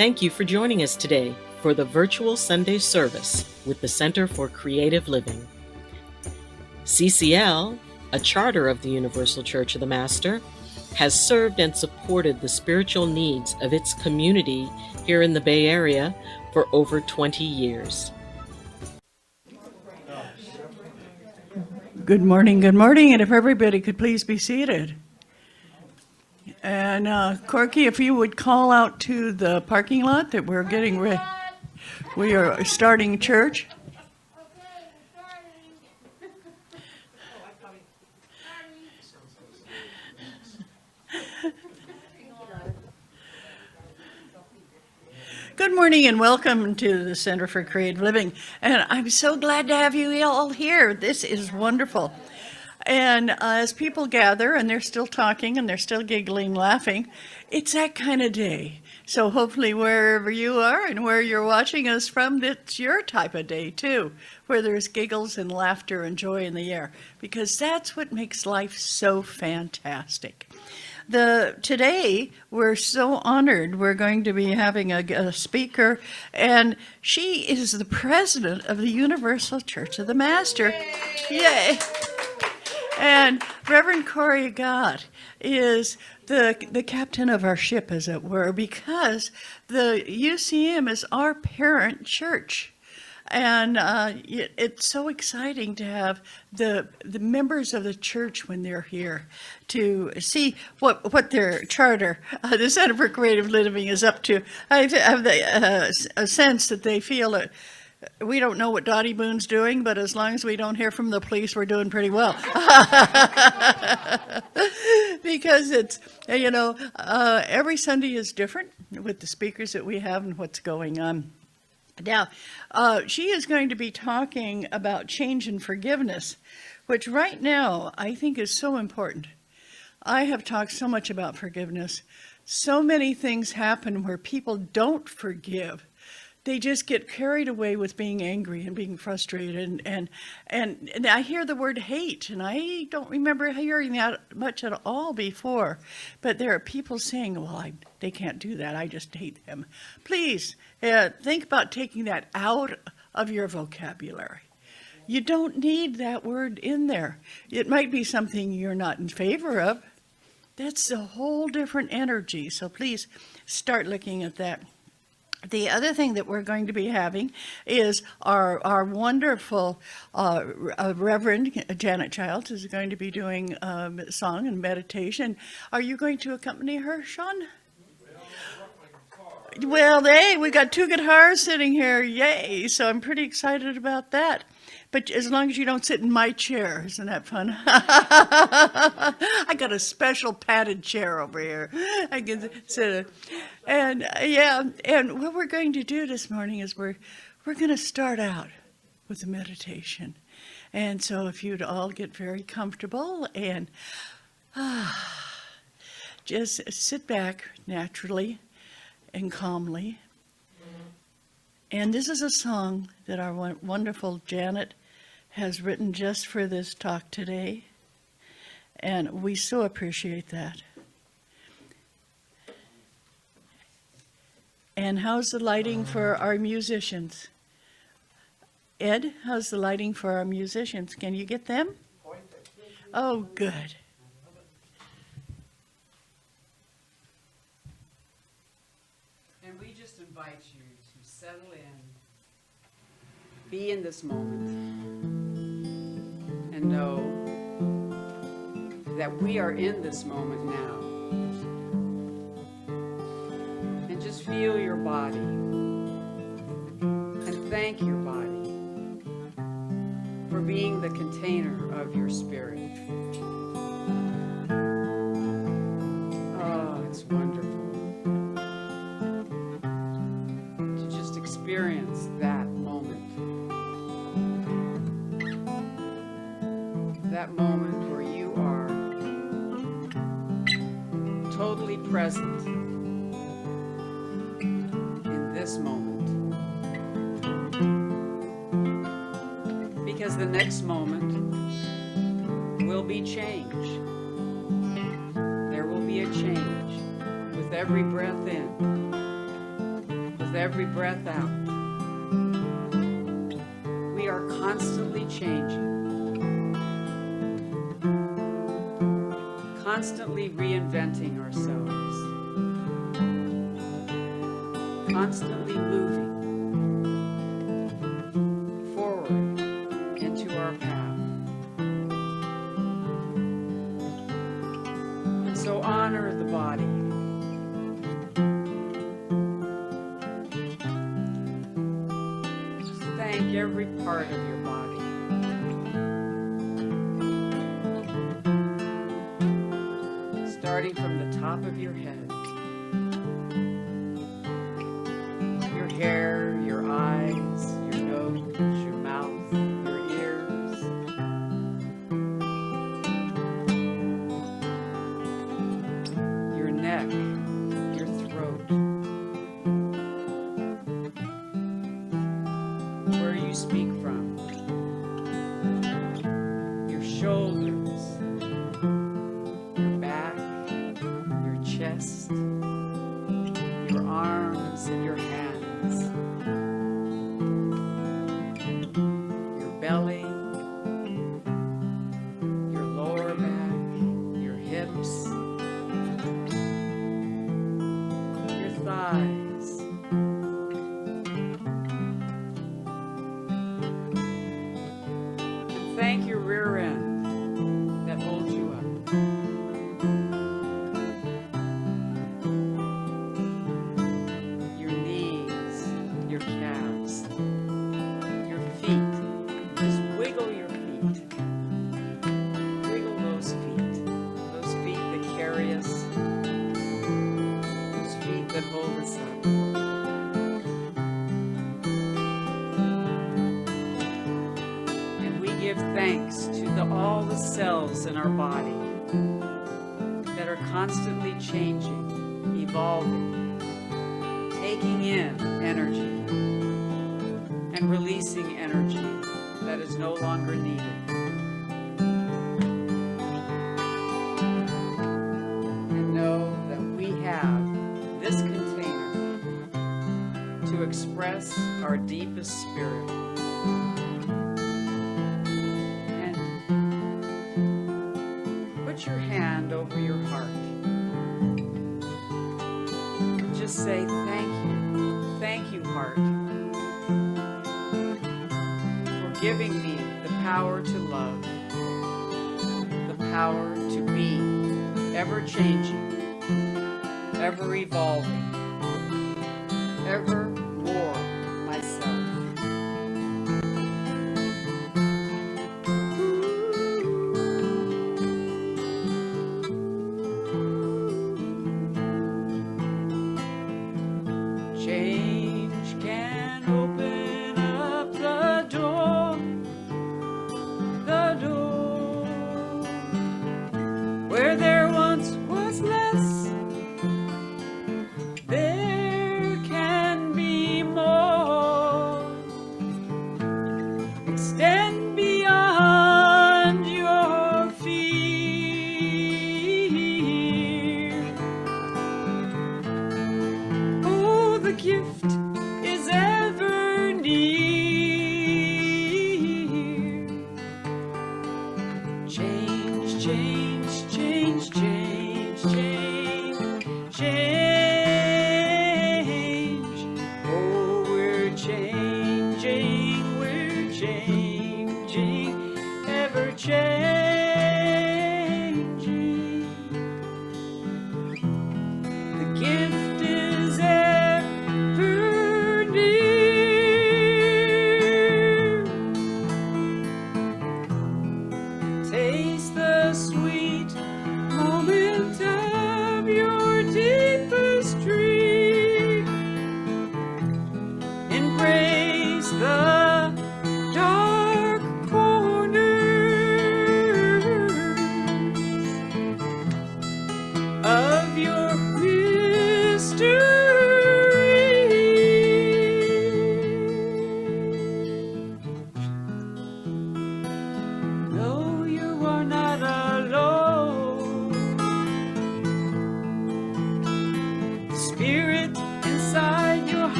Thank you for joining us today for the virtual Sunday service with the Center for Creative Living. CCL, a charter of the Universal Church of the Master, has served and supported the spiritual needs of its community here in the Bay Area for over 20 years. Good morning, and if everybody could please be seated. And Corky, if you would call out to the parking lot that we're getting ready. We are starting church. Good morning and welcome to the Center for Creative Living. And I'm so glad to have you all here. This is wonderful. And as people gather and they're still talking and they're still giggling, laughing, it's that kind of day. So hopefully wherever you are and where you're watching us from, it's your type of day too, where there's giggles and laughter and joy in the air, because that's what makes life so fantastic. Today, we're so honored. We're going to be having a speaker, and she is the president of the Universal Church of the Master. Yay! And Reverend Corry Gott is the captain of our ship, as it were, because the UCM is our parent church. And it's so exciting to have the members of the church when they're here to see what their charter, the Center for Creative Living, is up to. I have a sense that they feel that we don't know what Doti Boon's doing, but as long as we don't hear from the police, we're doing pretty well. Because it's, every Sunday is different with the speakers that we have and what's going on. Now, she is going to be talking about change and forgiveness, which right now I think is so important. I have talked so much about forgiveness. So many things happen where people don't forgive. They just get carried away with being angry and being frustrated. And I hear the word hate, and I don't remember hearing that much at all before. But there are people saying, well, they can't do that. I just hate them. Please think about taking that out of your vocabulary. You don't need that word in there. It might be something you're not in favor of. That's a whole different energy. So please start looking at that. The other thing that we're going to be having is our wonderful Reverend Janet Childs is going to be doing song and meditation. Are you going to accompany her, Sean? Well, we got two guitars sitting here, yay! So I'm pretty excited about that. But as long as you don't sit in my chair, isn't that fun? I got a special padded chair over here. I can sit. And and what we're going to do this morning is we're going to start out with a meditation. And so if you'd all get very comfortable and just sit back naturally and calmly. And this is a song that our wonderful Janet has written just for this talk today, and we so appreciate that. And how's the lighting for our musicians? Ed, how's the lighting for our musicians? Can you get them? Oh, good. And we just invite you to settle in, be in this moment, and know that we are in this moment now. And just feel your body and thank your body for being the container of your spirit. Oh, it's wonderful to just experience that moment. That moment where you are totally present in this moment. Because the next moment will be change. There will be a change with every breath in every breath out, we are constantly changing, constantly reinventing ourselves, constantly moving forward into our path. And so honor the body. Thank every part of your body. Starting from the top of your head, your hair, your eyes, your nose, your mouth, your ears, your neck, your throat, where you speak from, your shoulders, your back, your chest, your arms and your hands, your belly, your lower back, your hips, your thighs, and thank your rear end that holds you up. Your knees, your calves, your feet. Just wiggle your feet. Wiggle those feet that carry us, those feet that hold us up. And we give thanks to all the cells in our body that are constantly changing, evolving, taking in energy and releasing energy that is no longer needed. And know that we have this container to express our deepest spirit. And put your hand over your heart. Just say thank you. Thank you, heart, for giving me the power to love, the power to be ever changing, ever evolving, ever more myself. Change can open up the door, where there once was less. There can be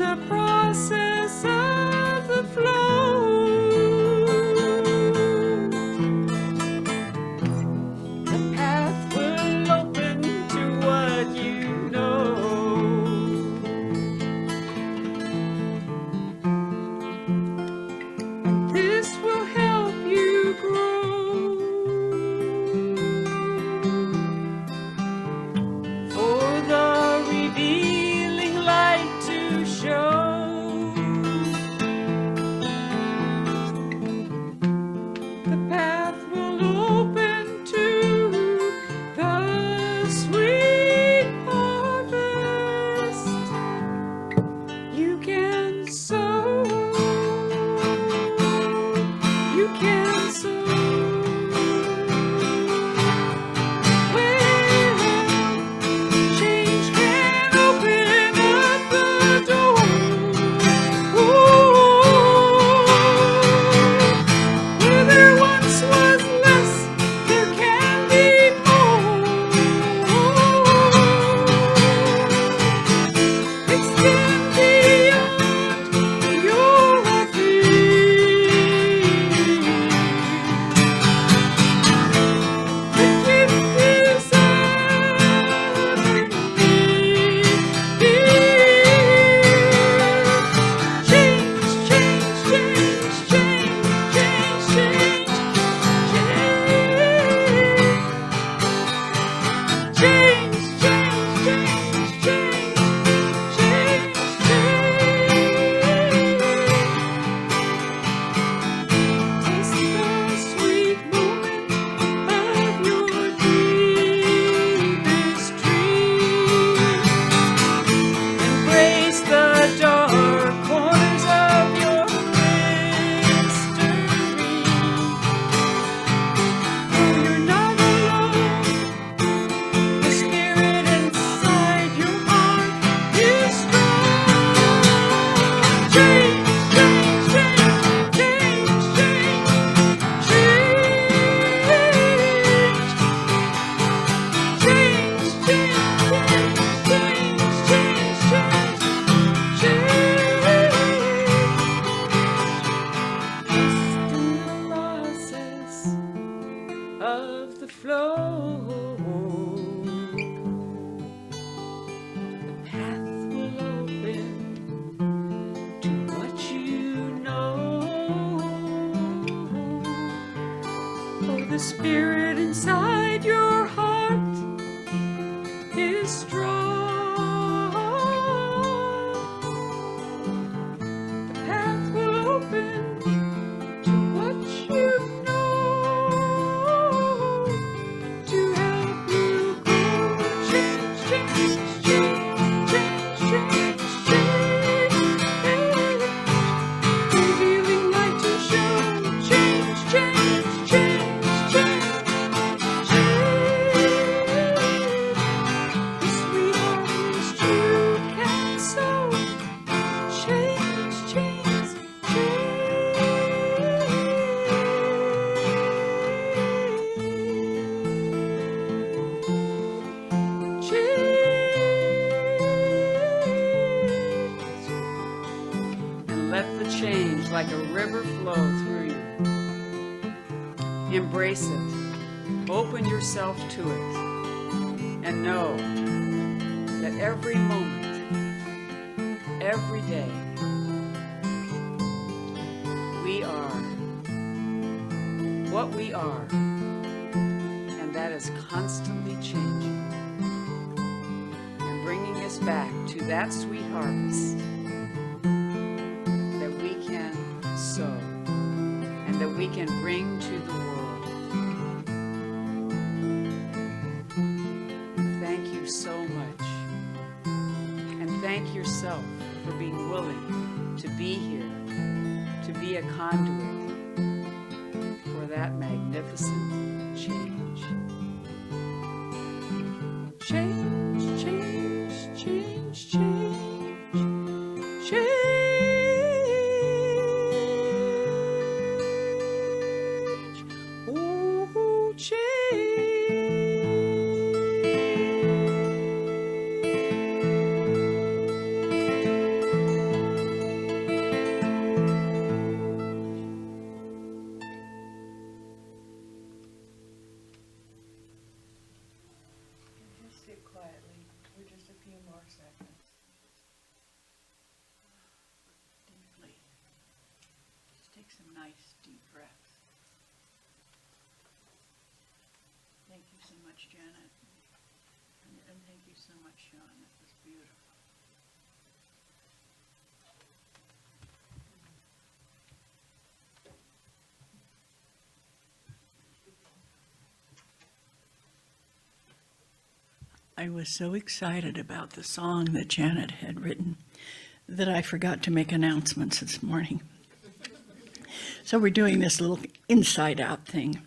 the process of the flow. The path will open to what you know. This will help you grow. For the revealing light to show. The path will open to the sweet harvest. You can sow. You can sow. Well, change can open up the door. Where there once was less, there can be more. Extend beyond your reach. The gift is underneath. Change, change, change, change, change, change, change. Change, change, change, change, change, change. Taste the sweet moment of your deepest dream. Embrace the dark corners of your mystery. Oh, you're not alone. The spirit inside your heart is strong. Change, change, change, change, change, change. Change, change, change, change, change, change. Trust in the process of the flow. The path will open to what you know. For the spirit inside your heart is strong. The path will open to what you know. To help you grow. Change, change, change, change, change, change. Revealing light to show. Change, change, change, change, change. The sweet harvest you can sow. Change, change, change. And let the change like a river flow through you. Embrace it. Open yourself to it. And know that every moment, every day, we are what we are. And that is constantly changing and bringing us back to that sweet harvest that we can sow and that we can bring to the world. Thank you so much. And thank yourself for being willing to be here, to be a conduit for that magnificent change. Change, change, change, change, change. Ooh, change. Take some nice deep breaths. Thank you so much, Janet. And thank you so much, Sean. That was beautiful. I was so excited about the song that Janet had written that I forgot to make announcements this morning. So we're doing this little inside out thing.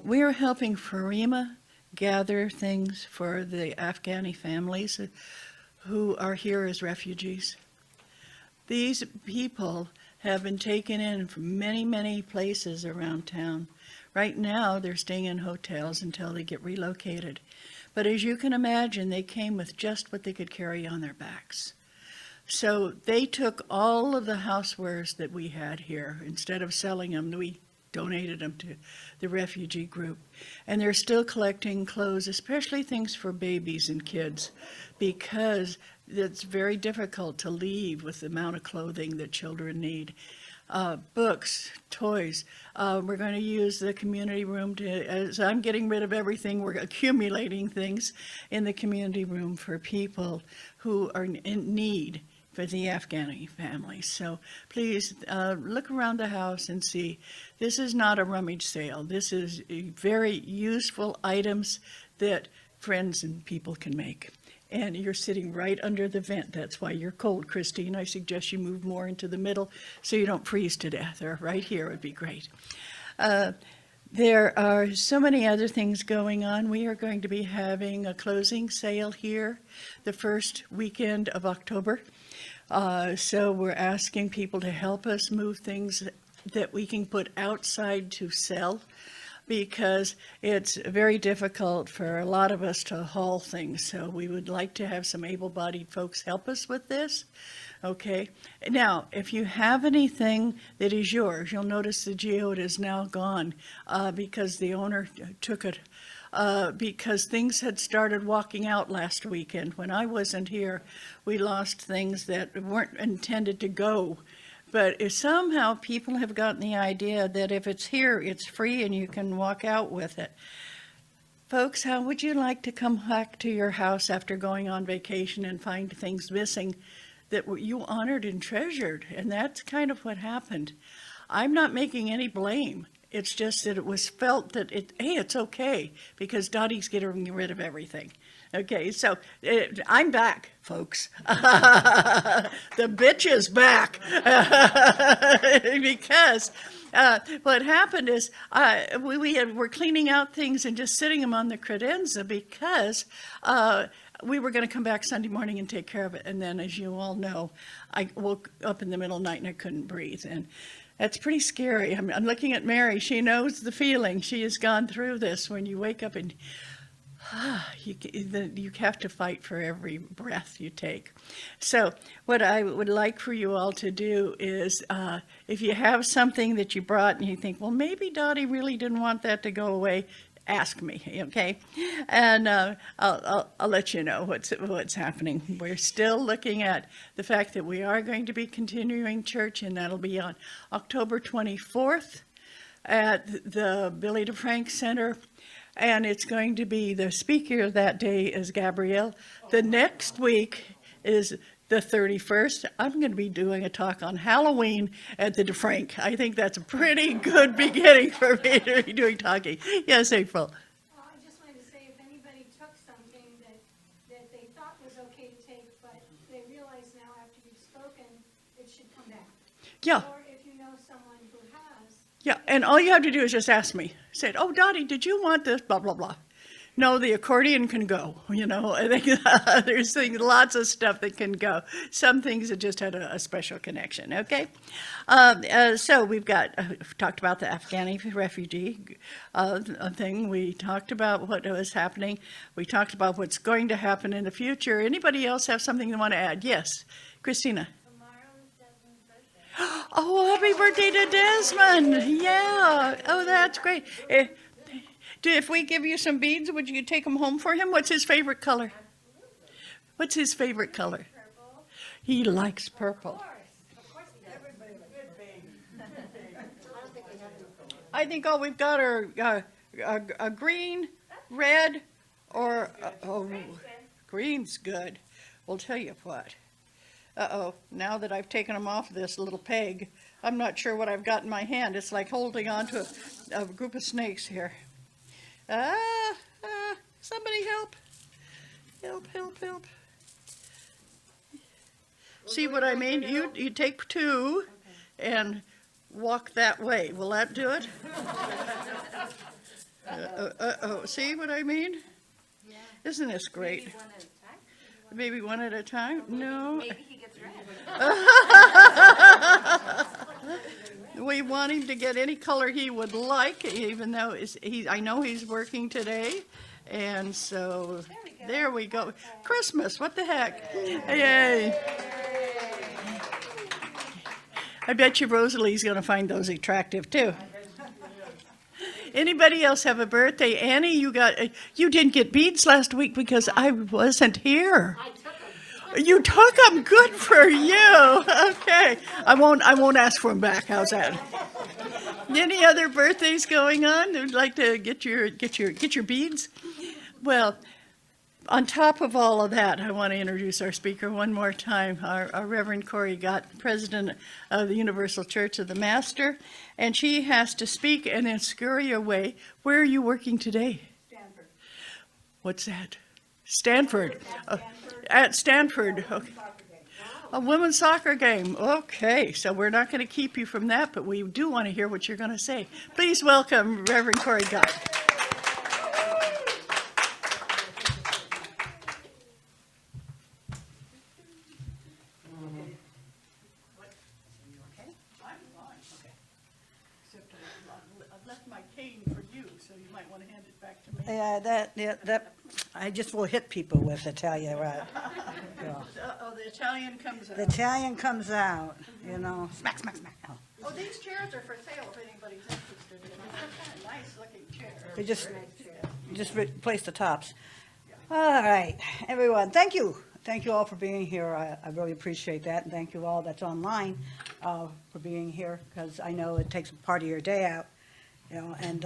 We are helping FERIMA gather things for the Afghani families who are here as refugees. These people have been taken in from many, many places around town. Right now, they're staying in hotels until they get relocated. But as you can imagine, they came with just what they could carry on their backs. So they took all of the housewares that we had here. Instead of selling them, we donated them to the refugee group. And they're still collecting clothes, especially things for babies and kids, because it's very difficult to leave with the amount of clothing that children need. Books, toys. We're going to use the community room as I'm getting rid of everything, we're accumulating things in the community room for people who are in need for the Afghani families. So please look around the house and see. This is not a rummage sale. This is very useful items that friends and people can make. And you're sitting right under the vent. That's why you're cold, Christine. I suggest you move more into the middle so you don't freeze to death, or right here would be great. There are so many other things going on. We are going to be having a closing sale here the first weekend of October. So we're asking people to help us move things that we can put outside to sell, because it's very difficult for a lot of us to haul things. So we would like to have some able-bodied folks help us with this. Okay. Now, if you have anything that is yours, you'll notice the geode is now gone because the owner took it. Because things had started walking out last weekend. When I wasn't here, we lost things that weren't intended to go. But if somehow people have gotten the idea that if it's here, it's free and you can walk out with it. Folks, how would you like to come back to your house after going on vacation and find things missing that you honored and treasured? And that's kind of what happened. I'm not making any blame. It's just that it was felt that, hey, it's okay, because Dottie's getting rid of everything. Okay, so I'm back, folks. The bitch is back. Because what happened is we're cleaning out things and just sitting them on the credenza because we were going to come back Sunday morning and take care of it. And then, as you all know, I woke up in the middle of the night and I couldn't breathe. And that's pretty scary. I'm looking at Mary. She knows the feeling. She has gone through this when you wake up and you have to fight for every breath you take. So what I would like for you all to do is, if you have something that you brought and you think, well, maybe Dottie really didn't want that to go away, ask me, okay? And I'll let you know what's happening. We're still looking at the fact that we are going to be continuing church, and that'll be on October 24th at the Billy DeFrank Center. And it's going to be, the speaker that day is Gabrielle. The next week is the 31st. I'm going to be doing a talk on Halloween at the DeFrank. I think that's a pretty good beginning for me to be doing talking. Yes, April. Well, I just wanted to say, if anybody took something that they thought was okay to take, but they realize now after you've spoken, it should come back. Yeah. Or if you know someone who has. Yeah, and all you have to do is just ask me. Say, oh, Dottie, did you want this? Blah, blah, blah. No, the accordion can go, you know. I think there's lots of stuff that can go. Some things that just had a special connection, okay? So we've talked about the Afghani refugee thing. We talked about what was happening. We talked about what's going to happen in the future. Anybody else have something they want to add? Yes, Christina. Oh, happy birthday to Desmond. Yeah. Oh, that's great. If we give you some beads, would you take them home for him? What's his favorite color? What's his favorite color? Purple. He likes purple. Of course he does. I think all we've got are a green, red, or green's good. We'll tell you what. Uh-oh, now that I've taken them off this little peg, I'm not sure what I've got in my hand. It's like holding on to a group of snakes here. Somebody help. Help. See what I mean? You take two and walk that way. Will that do it? See what I mean? Yeah. Isn't this great? Maybe one at a time? Maybe one at a time? No. Maybe he gets red. We want him to get any color he would like, even though I know he's working today. And so, there we go. Christmas, what the heck? Yay. I bet you Rosalie's going to find those attractive too. Anybody else have a birthday? Annie, you didn't get beads last week because I wasn't here. I took him. You took them. Good for you. Okay, I won't ask for them back. How's that? Any other birthdays going on? Who'd like to get your beads? Well, on top of all of that, I want to introduce our speaker one more time, our Reverend Corry Gott, President of the Universal Church of the Master, and she has to speak and then scurry away. Where are you working today? Stanford. What's that? Stanford. At Stanford. Okay. A women's soccer game. Okay, so we're not going to keep you from that, but we do want to hear what you're going to say. Please welcome Reverend Corry Gott. Yeah, that, I just will hit people with it, tell you what. Yeah. Oh, the Italian comes out. The Italian comes out, you know, smack, smack, smack. Oh. Oh, these chairs are for sale if anybody's interested in them. They're nice looking chairs. They just replace the tops. All right, everyone, thank you. Thank you all for being here. I really appreciate that. And thank you all that's online for being here, because I know it takes a part of your day out, you know, and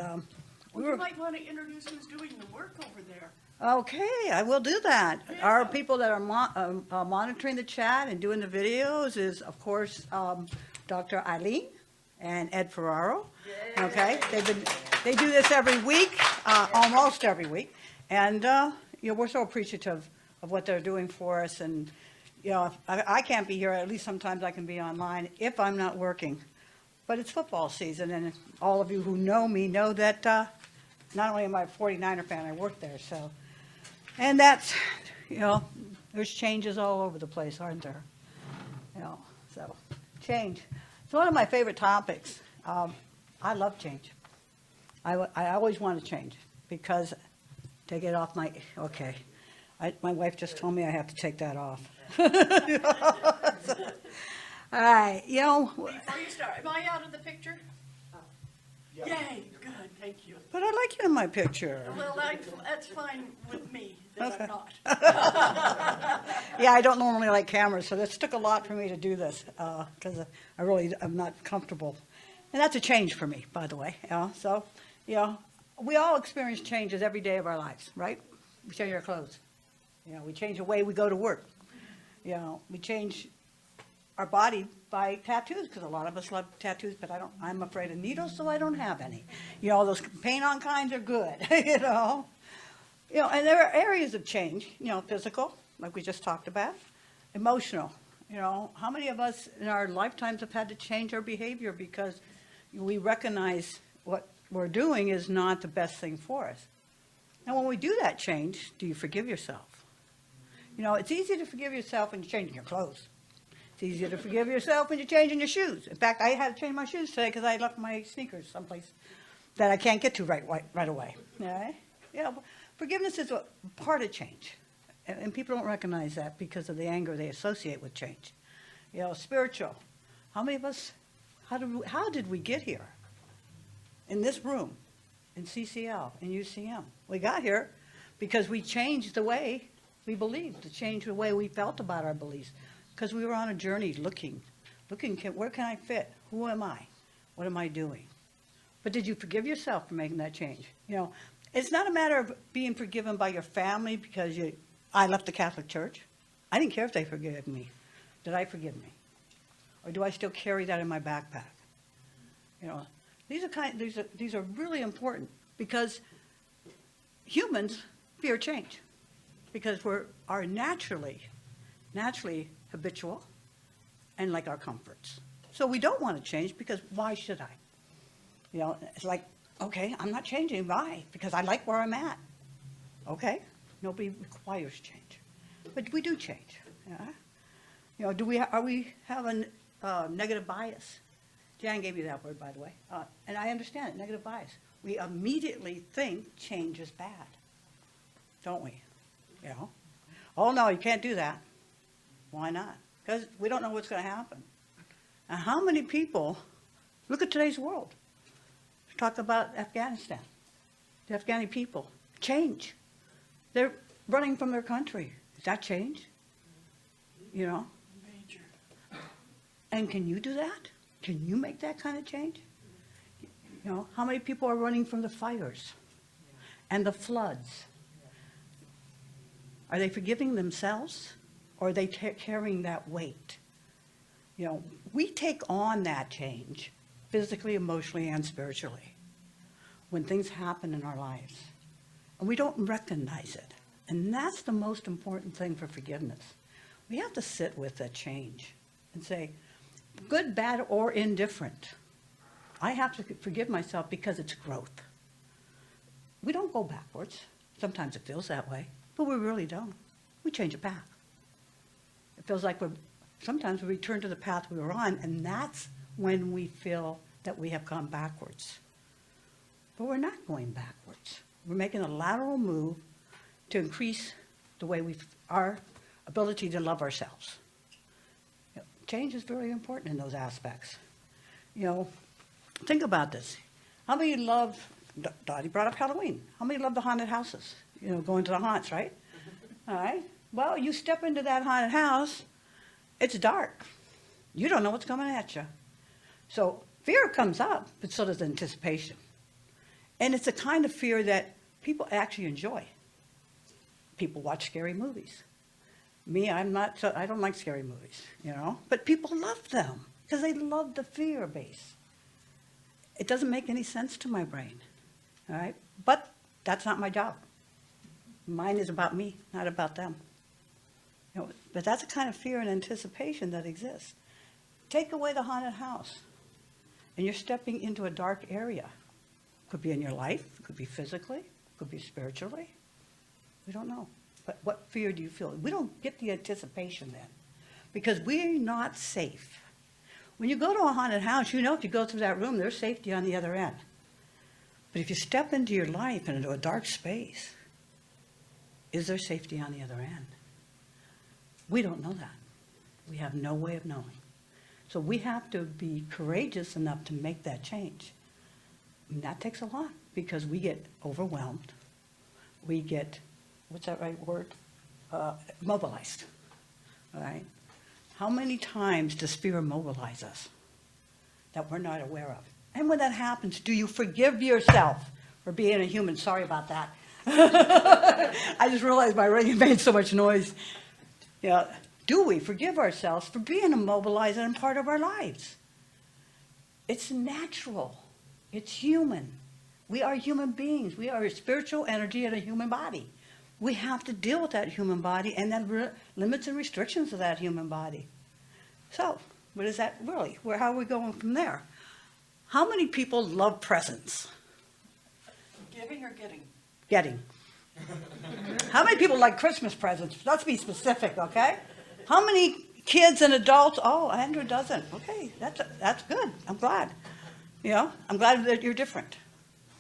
You might want to introduce who's doing the work over there. okay, I will do that. Our people that are monitoring the chat and doing the videos is, of course, Dr. Eileen and Ed Ferraro. Okay, they do this every week, almost every week, and you know, we're so appreciative of what they're doing for us. And you know, if I can't be here, at least sometimes I can be online if I'm not working. But it's football season, and all of you who know me know that not only am I a 49er fan, I work there. So, and that's, you know, there's changes all over the place, aren't there? You know, so change. It's one of my favorite topics. I love change. I always want to change because take it off my, okay. My wife just told me I have to take that off. All right, you know. Before you start, am I out of the picture? Yay, good, thank you. But I like you in my picture. Well, that's fine with me, that Okay. I'm not. Yeah, I don't normally like cameras, so this took a lot for me to do this, because I'm not comfortable. And that's a change for me, by the way, you know. So, you know, we all experience changes every day of our lives, right? We change our clothes. You know, we change the way we go to work. You know, we change our body by tattoos, because a lot of us love tattoos, but I'm afraid of needles, so I don't have any. You know, those paint-on kinds are good, you know. You know, and there are areas of change, you know, physical, like we just talked about, emotional. You know, how many of us in our lifetimes have had to change our behavior because we recognize what we're doing is not the best thing for us? And when we do that change, do you forgive yourself? You know, it's easy to forgive yourself when you're changing your clothes. It's easier to forgive yourself when you're changing your shoes. In fact, I had to change my shoes today because I left my sneakers someplace that I can't get to right away. All right? Yeah, forgiveness is a part of change. And people don't recognize that because of the anger they associate with change. You know, spiritual. How many of us, how did we get here? In this room, in CCL, in UCM. We got here because we changed the way we believed, to change the way we felt about our beliefs. Because we were on a journey looking, where can I fit? Who am I? What am I doing? But did you forgive yourself for making that change? It's not a matter of being forgiven by your family because I left the Catholic Church. I didn't care if they forgave me. Did I forgive me? Or do I still carry that in my backpack? These are really important because humans fear change because we are naturally habitual and like our comforts. So we don't want to change because why should I? It's like, okay, I'm not changing. Why? Because I like where I'm at. Okay, nobody requires change, but we do change. Yeah? Are we have a negative bias? Jan gave you that word, by the way, and I understand it. Negative bias. We immediately think change is bad, don't we? Oh no, you can't do that. Why not? Because we don't know what's going to happen. And how many people look at today's world? Talk about Afghanistan. The Afghani people change. They're running from their country. Is that change? Major. And can you do that? Can you make that kind of change? How many people are running from the fires and the floods? Are they forgiving themselves or are they carrying that weight? We take on that change physically, emotionally, and spiritually when things happen in our lives. And we don't recognize it. And that's the most important thing for forgiveness. We have to sit with that change and say, good, bad, or indifferent, I have to forgive myself because it's growth. We don't go backwards. Sometimes it feels that way, but we really don't. We change a path. It feels like sometimes we return to the path we were on, and that's when we feel that we have gone backwards. But we're not going backwards. We're making a lateral move to increase the way our ability to love ourselves. Change is very important in those aspects. Think about this. How many love, Dottie brought up Halloween. How many love the haunted houses? Going to the haunts, right? All right. Well, you step into that haunted house, it's dark. You don't know what's coming at you. So fear comes up, but so does anticipation. And it's a kind of fear that people actually enjoy. People watch scary movies. Me, I don't like scary movies, but people love them because they love the fear base. It doesn't make any sense to my brain, all right? But that's not my job. Mine is about me, not about them. But that's a kind of fear and anticipation that exists. Take away the haunted house, and you're stepping into a dark area. Could be in your life, it could be physically, it could be spiritually. We don't know. But what fear do you feel? We don't get the anticipation then because we're not safe. When you go to a haunted house, if you go through that room, there's safety on the other end. But if you step into your life and into a dark space, is there safety on the other end? We don't know that. We have no way of knowing. So we have to be courageous enough to make that change. And that takes a lot because we get overwhelmed. We get, what's that right word? Mobilized. All right? How many times does fear mobilize us that we're not aware of? And when that happens, do you forgive yourself for being a human? Sorry about that. I just realized my ring made so much noise. Do we forgive ourselves for being immobilized and part of our lives? It's natural. It's human. We are human beings. We are a spiritual energy in a human body. We have to deal with that human body and the limits and restrictions of that human body. So, what is that really? How are we going from there? How many people love presents? Giving or getting? Getting. How many people like Christmas presents? Let's be specific, okay? How many kids and adults? Oh, Andrew doesn't. Okay, that's good. I'm glad. I'm glad that you're different.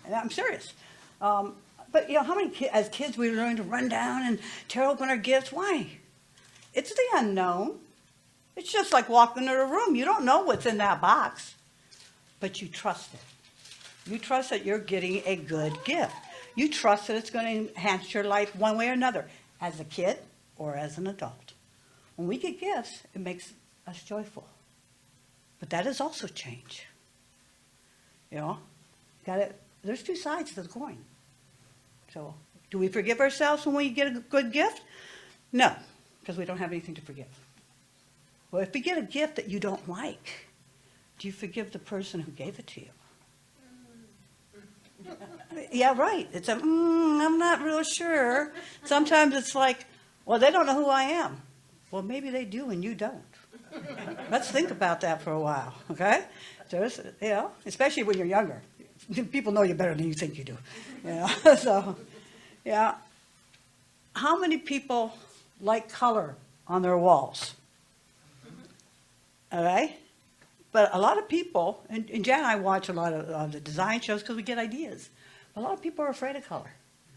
And I'm serious. But, how many as kids we learn to run down and tear open our gifts? Why? It's the unknown. It's just like walking into a room. You don't know what's in that box, but you trust it. You trust that you're getting a good gift. You trust that it's going to enhance your life one way or another, as a kid or as an adult. When we get gifts, it makes us joyful. But that is also change. There's two sides to the coin. So, do we forgive ourselves when we get a good gift? No, because we don't have anything to forgive. Well, if you get a gift that you don't like, do you forgive the person who gave it to you? Yeah, right. It's I'm not real sure. Sometimes it's like, well, they don't know who I am. Well, maybe they do and you don't. Let's think about that for a while, okay? There's, especially when you're younger. People know you better than you think you do. So, yeah. How many people like color on their walls? All right? But a lot of people, and Jan and I watch a lot of the design shows because we get ideas. A lot of people are afraid of color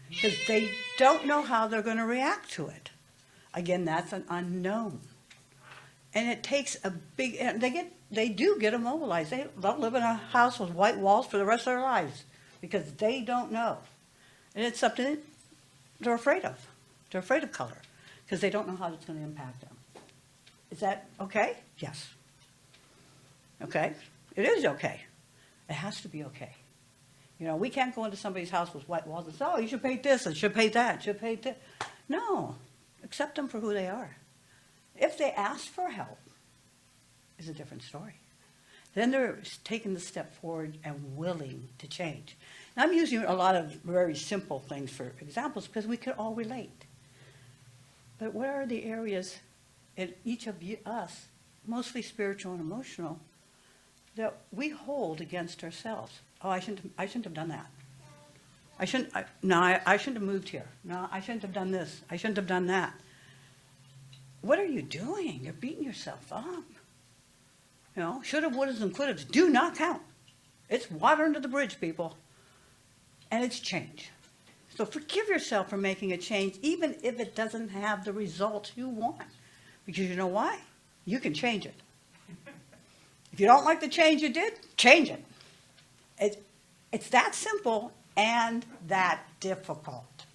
because they don't know how they're going to react to it. Again, that's an unknown. And it takes a big, and they do get immobilized. They'll live in a house with white walls for the rest of their lives because they don't know. And it's something they're afraid of. They're afraid of color because they don't know how it's going to impact them. Is that okay? Yes. Okay? It is okay. It has to be okay. We can't go into somebody's house with white walls and say, oh, you should paint this, and should paint that, should paint that. No. Accept them for who they are. If they ask for help, it's a different story. Then they're taking the step forward and willing to change. Now, I'm using a lot of very simple things for examples because we could all relate. But what are the areas in each of us, mostly spiritual and emotional, that we hold against ourselves? Oh, I shouldn't have done that. I shouldn't have moved here. No, I shouldn't have done this. I shouldn't have done that. What are you doing? You're beating yourself up. Shoulda, wouldas, and couldas do not count. It's water under the bridge, people. And it's change. So forgive yourself for making a change, even if it doesn't have the results you want. Because you know why? You can change it. If you don't like the change you did, change it. It's that simple and that difficult.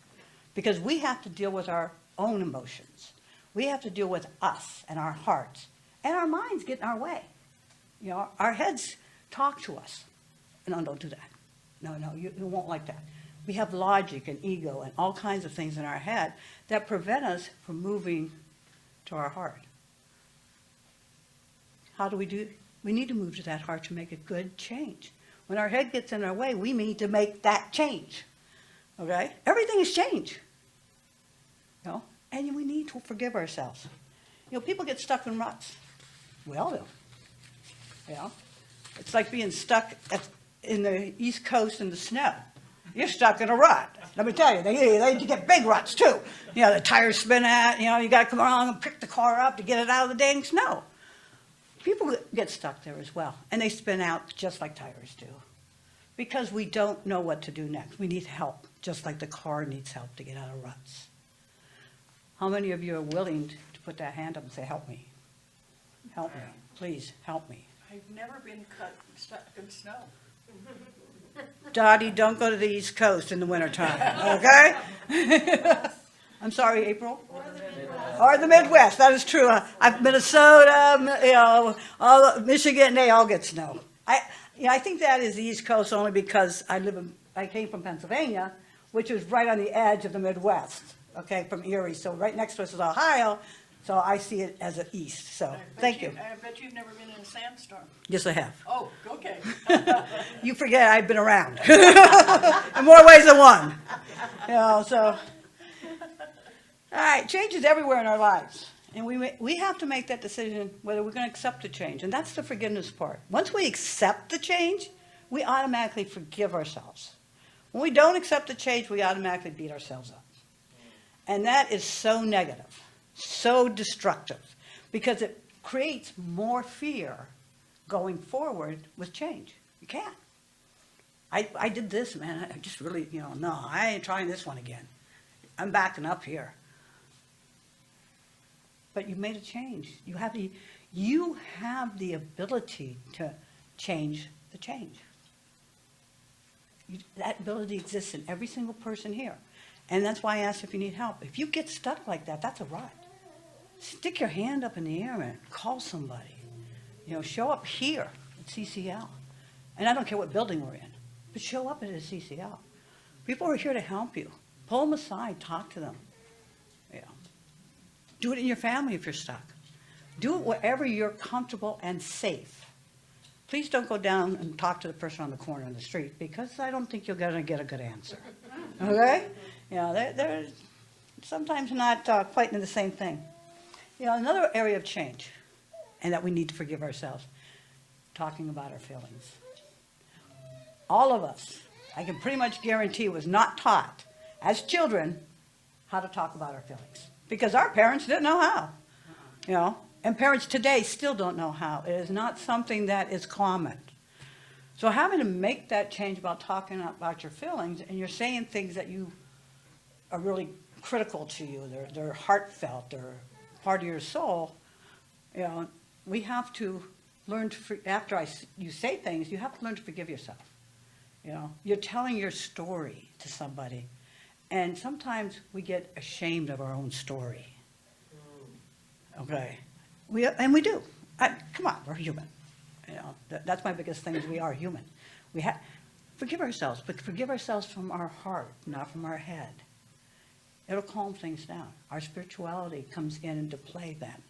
Because we have to deal with our own emotions. We have to deal with us and our hearts. And our minds get in our way. Our heads talk to us. No, don't do that. No, you won't like that. We have logic and ego and all kinds of things in our head that prevent us from moving to our heart. How do we do? We need to move to that heart to make a good change. When our head gets in our way, we need to make that change. Okay? Everything is change. And we need to forgive ourselves. People get stuck in ruts. We all do. It's like being stuck in the East Coast in the snow. You're stuck in a rut. Let me tell you, they get big ruts too. The tires spin out, you got to come along and pick the car up to get it out of the dang snow. People get stuck there as well, and they spin out just like tires do. Because we don't know what to do next. We need help, just like the car needs help to get out of ruts. How many of you are willing to put that hand up and say, help me? Help me. Please, help me. I've never been stuck in snow. Dottie, don't go to the East Coast in the wintertime, okay? I'm sorry, April? Or the Midwest, that is true. Minnesota, all Michigan, they all get snow. I think that is the East Coast only because I came from Pennsylvania, which is right on the edge of the Midwest, okay, from Erie. So right next to us is Ohio, so I see it as an east. So thank you. I bet you've never been in a sandstorm. Yes, I have. Oh, okay. You forget I've been around in more ways than one. So. All right, change is everywhere in our lives. And we have to make that decision whether we're going to accept the change. And that's the forgiveness part. Once we accept the change, we automatically forgive ourselves. When we don't accept the change, we automatically beat ourselves up. And that is so negative, so destructive, because it creates more fear going forward with change. You can't. I did this, man. I just really, no, I ain't trying this one again. I'm backing up here. But you made a change. You have the ability to change the change. That ability exists in every single person here. And that's why I asked if you need help. If you get stuck like that, that's a rut. Stick your hand up in the air and call somebody. Show up here at CCL. And I don't care what building we're in. but show up at a CCL. People are here to help you. Pull them aside, talk to them. Yeah. Do it in your family if you're stuck. Do it wherever you're comfortable and safe. Please don't go down and talk to the person on the corner of the street, because I don't think you're going to get a good answer. Okay? They're sometimes not quite in the same thing. Another area of change, and that we need to forgive ourselves, talking about our feelings. All of us, I can pretty much guarantee, was not taught as children how to talk about our feelings, because our parents didn't know how. And parents today still don't know how. It is not something that is common. So having to make that change about talking about your feelings, and you're saying things that you are really critical to you, they're heartfelt, they're part of your soul, we have to learn to, after you say things, you have to learn to forgive yourself. You're telling your story to somebody, and sometimes we get ashamed of our own story. Okay? We do. Come on, we're human. That's my biggest thing, is we are human. We have forgive ourselves, but forgive ourselves from our heart, not from our head. It'll calm things down. Our spirituality comes into play then,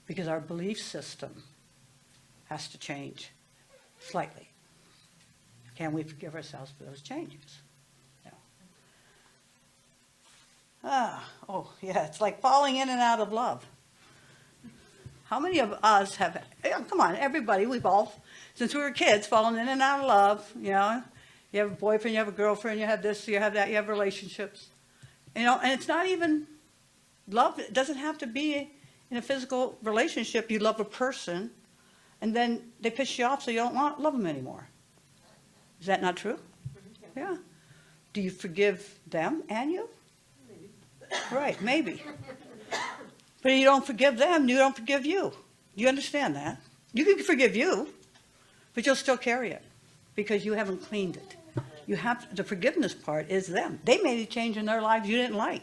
because our belief system has to change slightly. Can we forgive ourselves for those changes? It's like falling in and out of love. How many of us have, come on, everybody, we've all, since we were kids, fallen in and out of love, You have a boyfriend, you have a girlfriend, you have this, you have that, you have relationships. And it's not even love. It doesn't have to be in a physical relationship. You love a person, and then they piss you off, so you don't love them anymore. Is that not true? Yeah. Do you forgive them and you? Maybe. Right, maybe. But you don't forgive them, you don't forgive you. Do you understand that? You can forgive you, but you'll still carry it because you haven't cleaned it. The forgiveness part is them. They made a change in their lives you didn't like.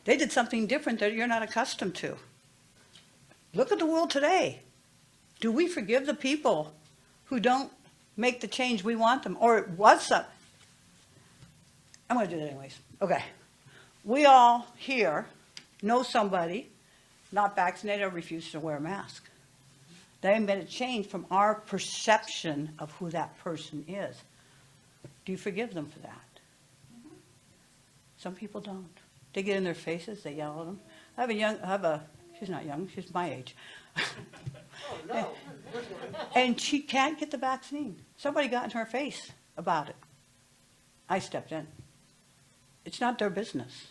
They did something different that you're not accustomed to. Look at the world today. Do we forgive the people who don't make the change we want them? Or it was some. I'm going to do that anyways. Okay. We all here know somebody not vaccinated or refused to wear a mask. They made a change from our perception of who that person is. Do you forgive them for that? Some people don't. They get in their faces, they yell at them. She's not young, she's my age. Oh, no. And she can't get the vaccine. Somebody got in her face about it. I stepped in. It's not their business.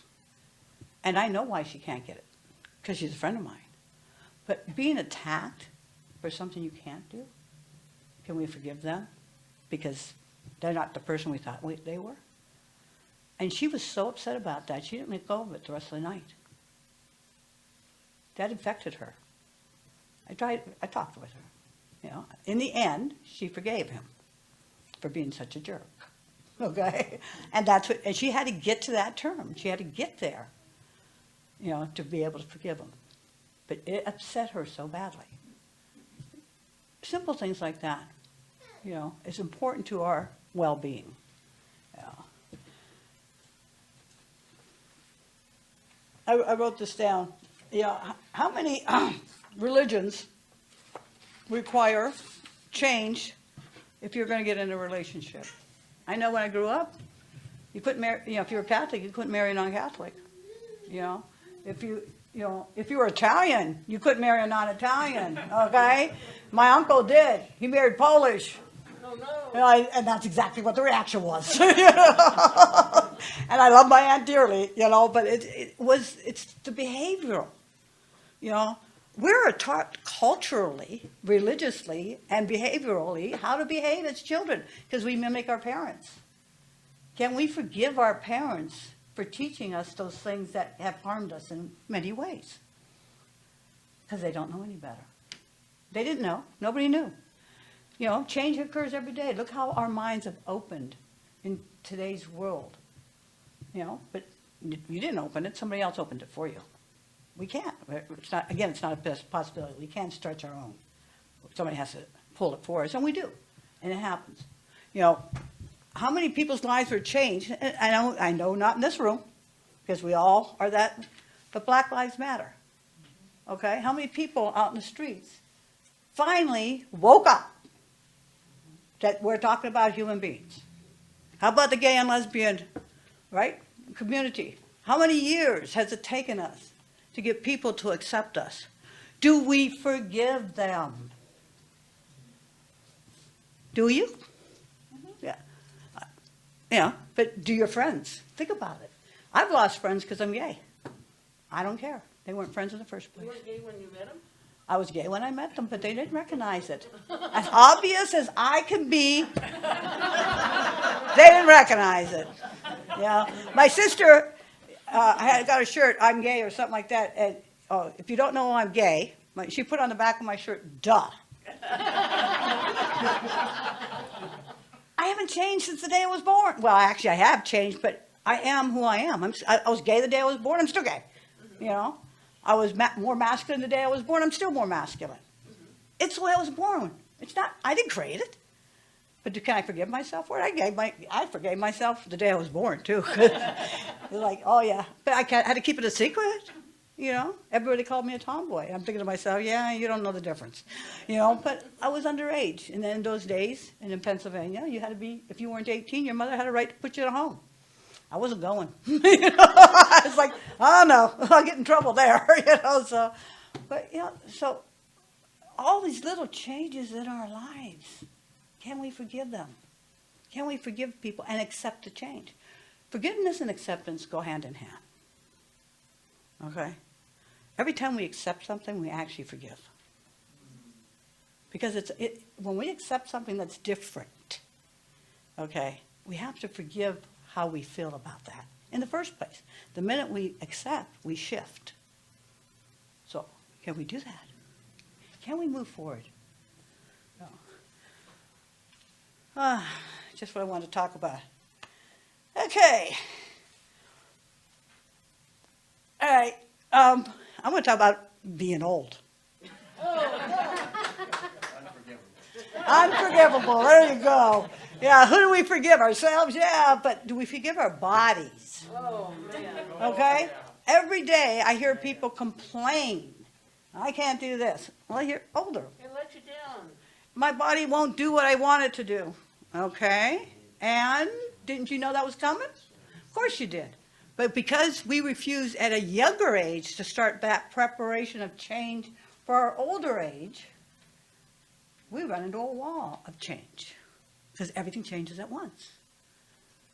And I know why she can't get it, because she's a friend of mine. But being attacked for something you can't do, can we forgive them? Because they're not the person we thought they were. And she was so upset about that, she didn't let go of it the rest of the night. That affected her. I talked with her. In the end, she forgave him for being such a jerk. Okay? And and she had to get to that term. She had to get there, to be able to forgive him. But it upset her so badly. Simple things like that, is important to our well-being. I wrote this down. How many religions require change if you're going to get in a relationship? I know when I grew up, you couldn't marry. If you were Catholic, you couldn't marry a non-Catholic. If you were Italian, you couldn't marry a non-Italian. Okay, my uncle did. He married Polish. Oh, no. And that's exactly what the reaction was. And I love my aunt dearly, but it's the behavioral. We're taught culturally, religiously, and behaviorally how to behave as children because we mimic our parents. Can we forgive our parents for teaching us those things that have harmed us in many ways? Because they don't know any better. They didn't know. Nobody knew. Change occurs every day. Look how our minds have opened in today's world. But you didn't open it. Somebody else opened it for you. We can't. It's not a possibility. We can't stretch our own. Somebody has to pull it for us, and we do. And it happens. how many people's lives were changed? And I know not in this room, because we all are that, but Black Lives Matter. Okay? How many people out in the streets finally woke up that we're talking about human beings? How about the gay and lesbian, right, community? How many years has it taken us to get people to accept us? Do we forgive them? Do you? Yeah. Yeah, but do your friends? Think about it. I've lost friends because I'm gay. I don't care. They weren't friends in the first place. You weren't gay when you met him? I was gay when I met them, but they didn't recognize it. As obvious as I can be, they didn't recognize it. Yeah. My sister, I got a shirt, I'm gay or something like that, and if you don't know I'm gay, she put on the back of my shirt, duh. I haven't changed since the day I was born. Well, actually, I have changed, but I am who I am. I was gay the day I was born. I'm still gay. You know, I was more masculine the day I was born. I'm still more masculine. It's the way I was born. It's not. I didn't create it. But can I forgive myself for it? I forgave myself the day I was born too. You're like, oh yeah, but I had to keep it a secret. You know, everybody called me a tomboy. I'm thinking to myself, yeah, you don't know the difference. You know, but I was underage. And then in those days, and in Pennsylvania, you had to be, if you weren't 18, your mother had a right to put you at home. I wasn't going. You know, I was like, oh no, I'll get in trouble there. You know, so, but you know, so all these little changes in our lives, can we forgive them? Can we forgive people and accept the change? Forgiveness and acceptance go hand in hand. Okay? Every time we accept something, we actually forgive. Because when we accept something that's different, okay, we have to forgive how we feel about that in the first place. The minute we accept, we shift. So, can we do that? Can we move forward? No. Just what I want to talk about. Okay. All right. I'm going to talk about being old. Unforgivable. There you go. Yeah, who do we forgive? Ourselves? Yeah, but do we forgive our bodies? Oh, man. Okay? Every day I hear people complain. I can't do this. Well, you're older. It let you down. My body won't do what I want it to do. Okay? And didn't you know that was coming? Of course you did. But because we refuse at a younger age to start that preparation of change for our older age, we run into a wall of change because everything changes at once.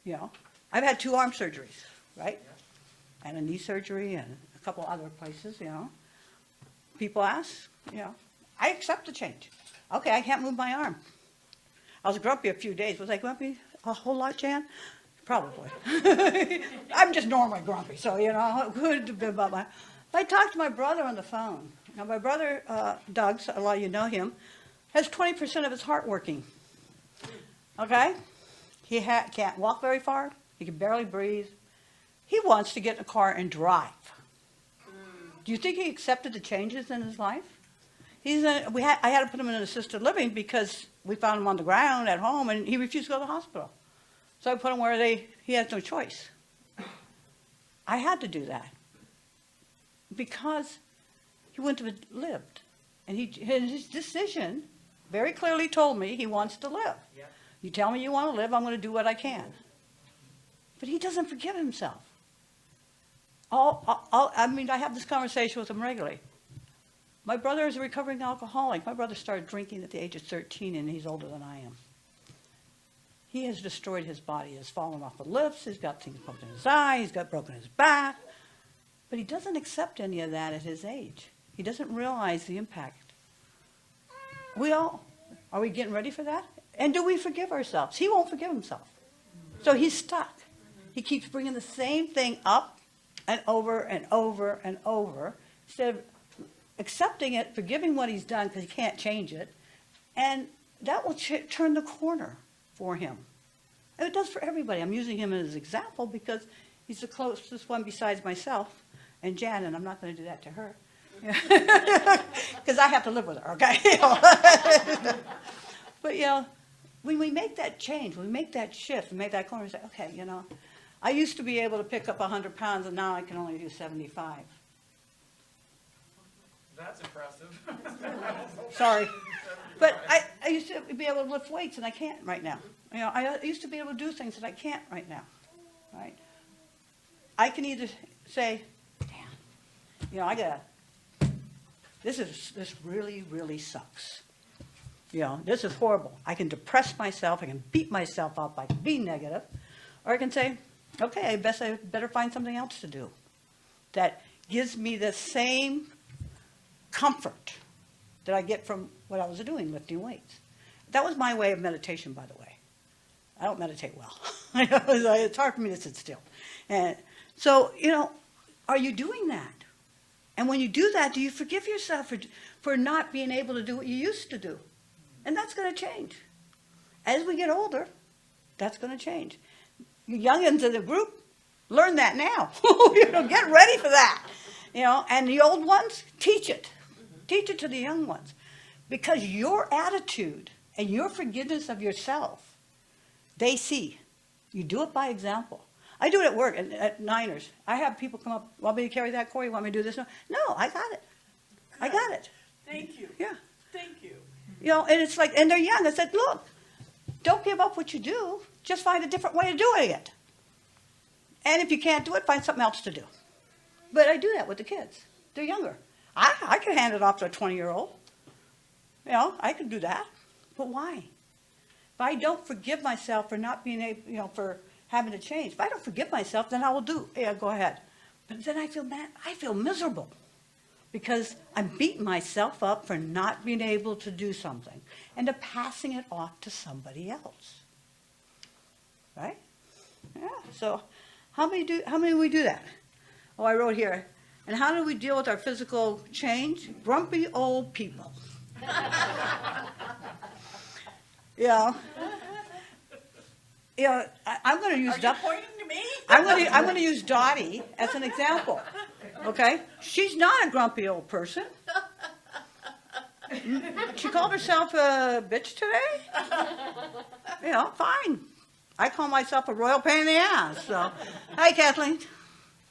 You know, I've had 2 arm surgeries, right? And a knee surgery and a couple other places, you know. People ask, you know, I accept the change. Okay, I can't move my arm. I was grumpy a few days. Was I grumpy a whole lot, Jan? Probably. I'm just normally grumpy, so, you know, it could have been about my... I talked to my brother on the phone. Now, my brother, Doug, so a lot of you know him, has 20% of his heart working. Okay? He can't walk very far. He can barely breathe. He wants to get in a car and drive. Do you think he accepted the changes in his life? I had to put him in an assisted living because we found him on the ground at home, and he refused to go to the hospital. So I put him where he has no choice. I had to do that because he wouldn't have lived. And his decision very clearly told me he wants to live. Yeah. You tell me you want to live, I'm going to do what I can. But he doesn't forgive himself. I have this conversation with him regularly. My brother is a recovering alcoholic. My brother started drinking at the age of 13, and he's older than I am. He has destroyed his body. He has fallen off the lifts. He's got things poked in his eye. He's got broken his back. But he doesn't accept any of that at his age. He doesn't realize the impact. Are we getting ready for that? And do we forgive ourselves? He won't forgive himself. So he's stuck. He keeps bringing the same thing up and over and over and over instead of accepting it, forgiving what he's done because he can't change it. And that will turn the corner for him. And it does for everybody. I'm using him as an example because he's the closest one besides myself and Jan, and I'm not going to do that to her. Because I have to live with her, okay? But, you know, when we make that change, when we make that shift, and make that corner, we say, okay, I used to be able to pick up 100 pounds, and now I can only do 75. That's impressive. Sorry. But I used to be able to lift weights, and I can't right now. I used to be able to do things that I can't right now, right? I can either say, damn, this really, really sucks. This is horrible. I can depress myself, I can beat myself up, I can be negative, or I can say, okay, I better find something else to do that gives me the same comfort that I get from what I was doing, lifting weights. That was my way of meditation, by the way. I don't meditate well. It's hard for me to sit still. And so, are you doing that? And when you do that, do you forgive yourself for not being able to do what you used to do? And that's going to change. As we get older, that's going to change. You youngins in the group, learn that now. Get ready for that. And the old ones, teach it. Teach it to the young ones. Because your attitude and your forgiveness of yourself, they see. You do it by example. I do it at work, at Niners. I have people come up, want me to carry that, Corey? Want me to do this? No, I got it. I got it. Thank you. Yeah. Thank you. And it's like, and they're young. I said, look, don't give up what you do. Just find a different way of doing it. And if you can't do it, find something else to do. But I do that with the kids. They're younger. I can hand it off to a 20-year-old. I can do that. But why? If I don't forgive myself for not being able, for having to change, if I don't forgive myself, then I will do, yeah, go ahead. But then I feel mad. I feel miserable because I'm beating myself up for not being able to do something and to passing it off to somebody else. Right? Yeah. So how many we do that? Oh, I wrote here. And how do we deal with our physical change? Grumpy old people. I'm going to use. Are you pointing to me? I'm going to use Dottie as an example. Okay, she's not a grumpy old person. She called herself a bitch today. Fine. I call myself a royal pain in the ass. So, hi, Kathleen.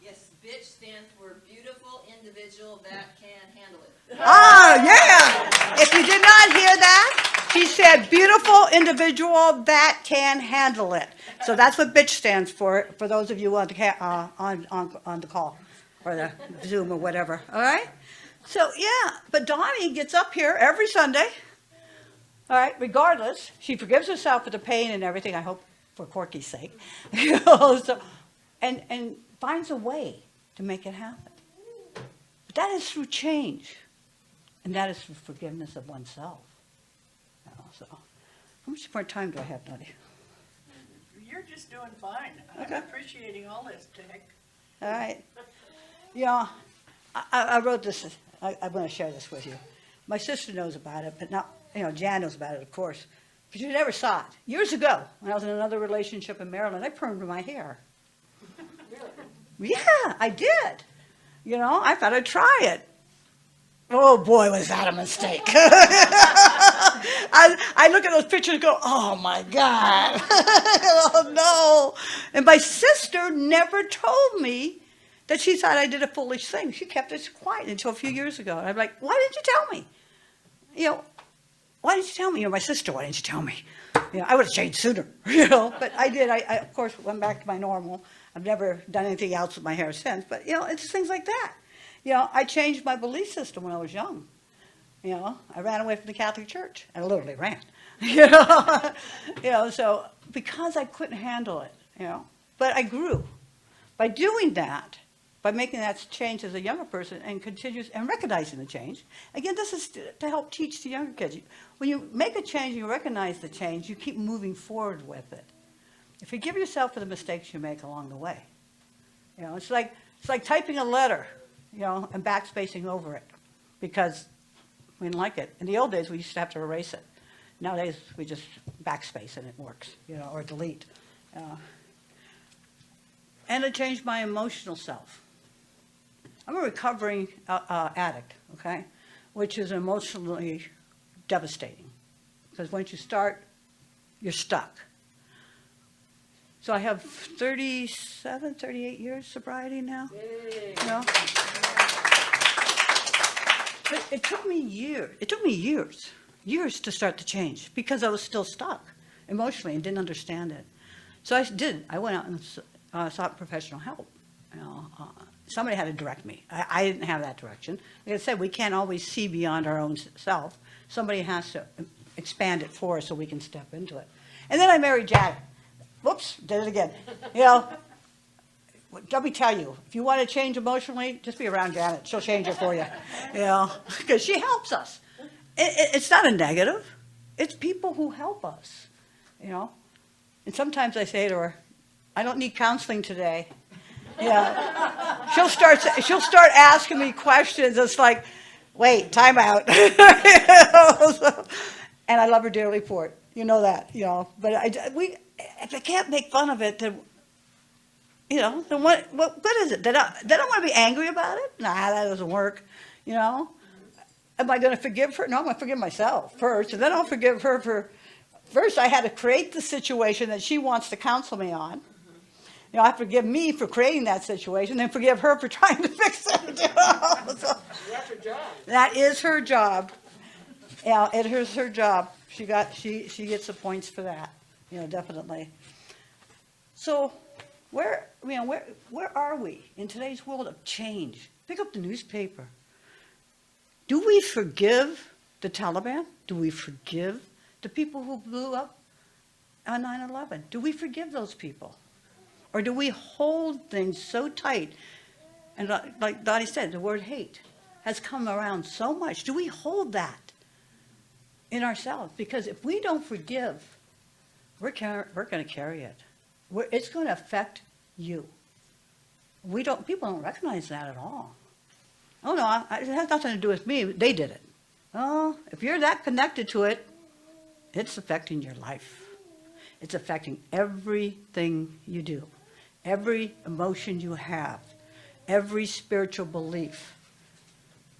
Yes, bitch stands for beautiful individual that can handle it. Oh, yeah. If you did not hear that, she said beautiful individual that can handle it. So that's what bitch stands for those of you on the call or the Zoom or whatever. All right? So, yeah, but Donnie gets up here every Sunday. All right, regardless, she forgives herself for the pain and everything, I hope for Corky's sake. And finds a way to make it happen. But that is through change. And that is through forgiveness of oneself. So, how much more time do I have, Dottie? You're just doing fine. Okay. I'm appreciating all this, Dick. All right. I wrote this. I'm going to share this with you. My sister knows about it, but not, Jan knows about it, of course. But she never saw it. Years ago, when I was in another relationship in Maryland, I permed my hair. Really? Yeah, I did. I thought I'd try it. Oh, boy, was that a mistake. I look at those pictures and go, oh, my God. Oh, no. And my sister never told me that she thought I did a foolish thing. She kept it quiet until a few years ago. And I'm like, why didn't you tell me? Why didn't you tell me? You're my sister. Why didn't you tell me? I would have changed sooner, But I did. I, of course, went back to my normal. I've never done anything else with my hair since. But, it's things like that. I changed my belief system when I was young. I ran away from the Catholic Church. I literally ran. So because I couldn't handle it, But I grew. By doing that, by making that change as a younger person and recognizing the change. Again, this is to help teach the younger kids. When you make a change, you recognize the change, you keep moving forward with it. You forgive yourself for the mistakes you make along the way. It's like typing a letter, and backspacing over it because we didn't like it. In the old days, we used to have to erase it. Nowadays, we just backspace and it works, or delete. And it changed my emotional self. I'm a recovering addict, okay, which is emotionally devastating. Because once you start you're stuck. So I have 37, 38 years sobriety now. You know? But it took me years. It took me years to start to change because I was still stuck emotionally and didn't understand it. So I did. I went out and sought professional help. You know, somebody had to direct me. I didn't have that direction. Like I said, we can't always see beyond our own self. Somebody has to expand it for us so we can step into it. And then I married Janet. Whoops, did it again. You know, let me tell you, if you want to change emotionally, just be around Janet. She'll change it for you. You know, because she helps us. It's not a negative. It's people who help us. You know, and sometimes I say to her, "I don't need counseling today." Yeah, she'll start asking me questions. It's like, wait, time out. And I love her dearly for it. You know that. You know, but if I can't make fun of it, then, you know, then what is it? Then I want to be angry about it? Nah, that doesn't work. You know, am I going to forgive her? No, I'm going to forgive myself first, and then I'll forgive her for. First, I had to create the situation that she wants to counsel me on. You know, I forgive me for creating that situation, then forgive her for trying to fix it. You know? So, that's her job. That is her job. Yeah, it is her job. She gets the points for that. You know, definitely. So, where are we in today's world of change? Pick up the newspaper. Do we forgive the Taliban? Do we forgive the people who blew up on 9/11? Do we forgive those people? Or do we hold things so tight? And like Dottie said, the word hate has come around so much. Do we hold that in ourselves? Because if we don't forgive, we're going to carry it. It's going to affect you. People don't recognize that at all. Oh no, it has nothing to do with me. They did it. Oh, if you're that connected to it, it's affecting your life. It's affecting everything you do, every emotion you have, every spiritual belief.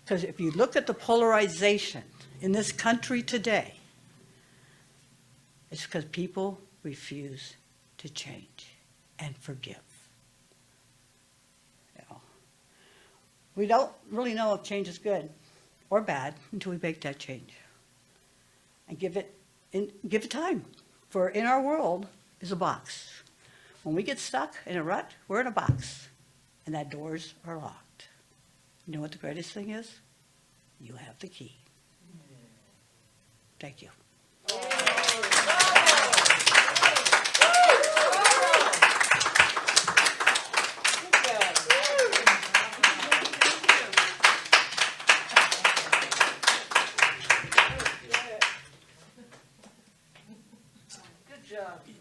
Because if you look at the polarization in this country today, it's because people refuse to change and forgive. You know, we don't really know if change is good or bad until we make that change and give it time. For in our world is a box. When we get stuck in a rut, we're in a box, and that doors are locked. You know what the greatest thing is? You have the key. Thank you.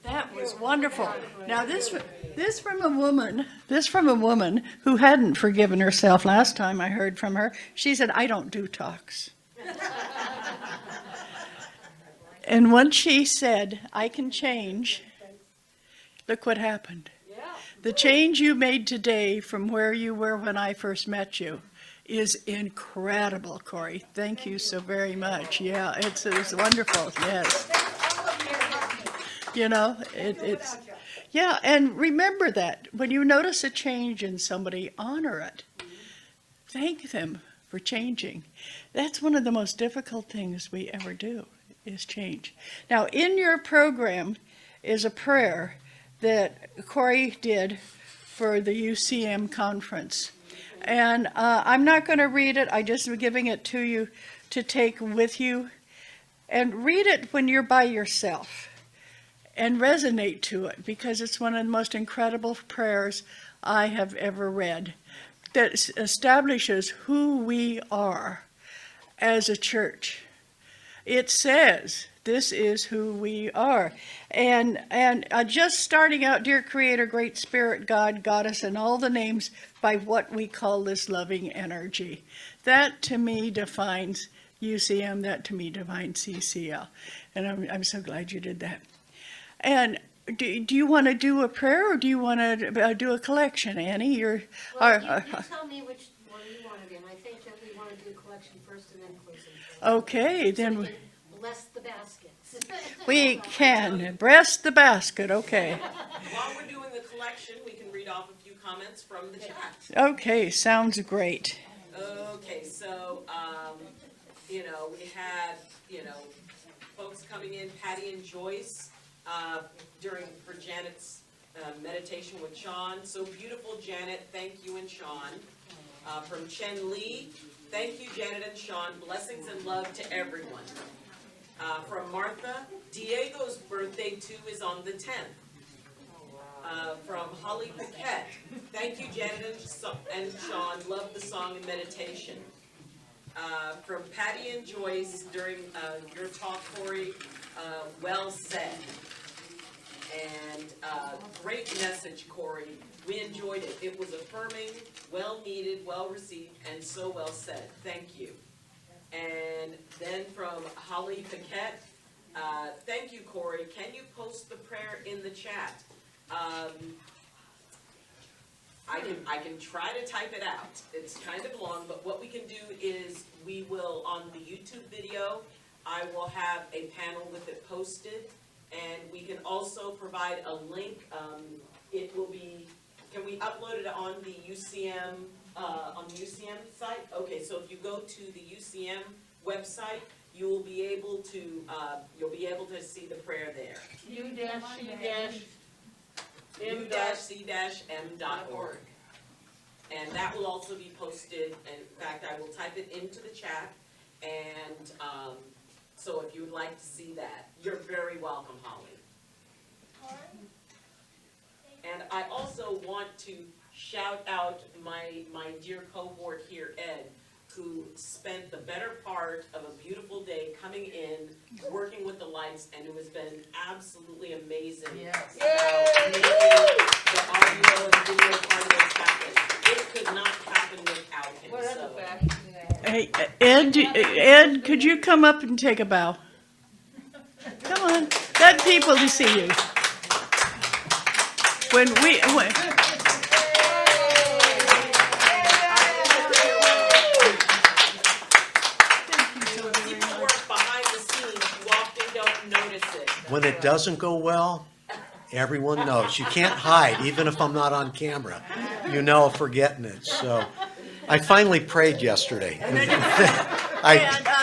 That was wonderful. Now this from a woman who hadn't forgiven herself last time I heard from her. She said, "I don't do talks." And once she said, "I can change," look what happened. The change you made today from where you were when I first met you is incredible, Corry. Thank you so very much. Yeah, it's wonderful. Yes. You know, it's, yeah, and remember that when you notice a change in somebody, honor it. Thank them for changing. That's one of the most difficult things we ever do, is change. Now, in your program is a prayer that Corry did for the UCM conference. And I'm not going to read it. I just am giving it to you to take with you. And read it when you're by yourself. And resonate to it, because it's one of the most incredible prayers I have ever read that establishes who we are as a church. It says, this is who we are. And just starting out, dear Creator, Great Spirit, God, Goddess, and all the names by what we call this loving energy. That to me defines UCM, that to me defines CCL. And I'm so glad you did that. And do you want to do a prayer, or do you want to do a collection, Annie? Well, you tell me which one you want to do. And I think that we want to do collection first and then closing. Okay, then. bless the baskets. We can. Breast the basket, okay. While we're doing the collection, we can read off a few comments from the chat. Okay, sounds great. Okay, so, we had, folks coming in, Patty and Joyce, for Janet's meditation with Sean. So beautiful, Janet, thank you and Sean. From Chen Lee, thank you, Janet and Sean, blessings and love to everyone. From Martha, Diego's birthday too is on the 10th. From Holly Paquette, thank you, Janet and Sean, love the song and meditation. From Patty and Joyce, during your talk, Corry, well said. And great message, Corry. We enjoyed it. It was affirming, well needed, well received, and so well said. Thank you. And then from Holly Paquette, thank you, Corry. Can you post the prayer in the chat? I can try to type it out. It's kind of long, but what we can do is we will, on the YouTube video, I will have a panel with it posted, and we can also provide a link. It will be, can we upload it on the UCM site? Okay, so if you go to the UCM website, you will be able to, you'll be able to see the prayer there. u-c-m.org. And that will also be posted. In fact, I will type it into the chat. And so if you would like to see that, you're very welcome, Holly. And I also want to shout out my dear cohort here, Ed, who spent the better part of a beautiful day coming in, working with the lights, and who has been absolutely amazing. Yes. About making the audio and video part of this happen. It could not happen without him. So. Hey, Ed, could you come up and take a bow? Come on, let people to see you. When When it doesn't go well, everyone knows. You can't hide, even if I'm not on camera. You know if we're getting it. So I finally prayed yesterday.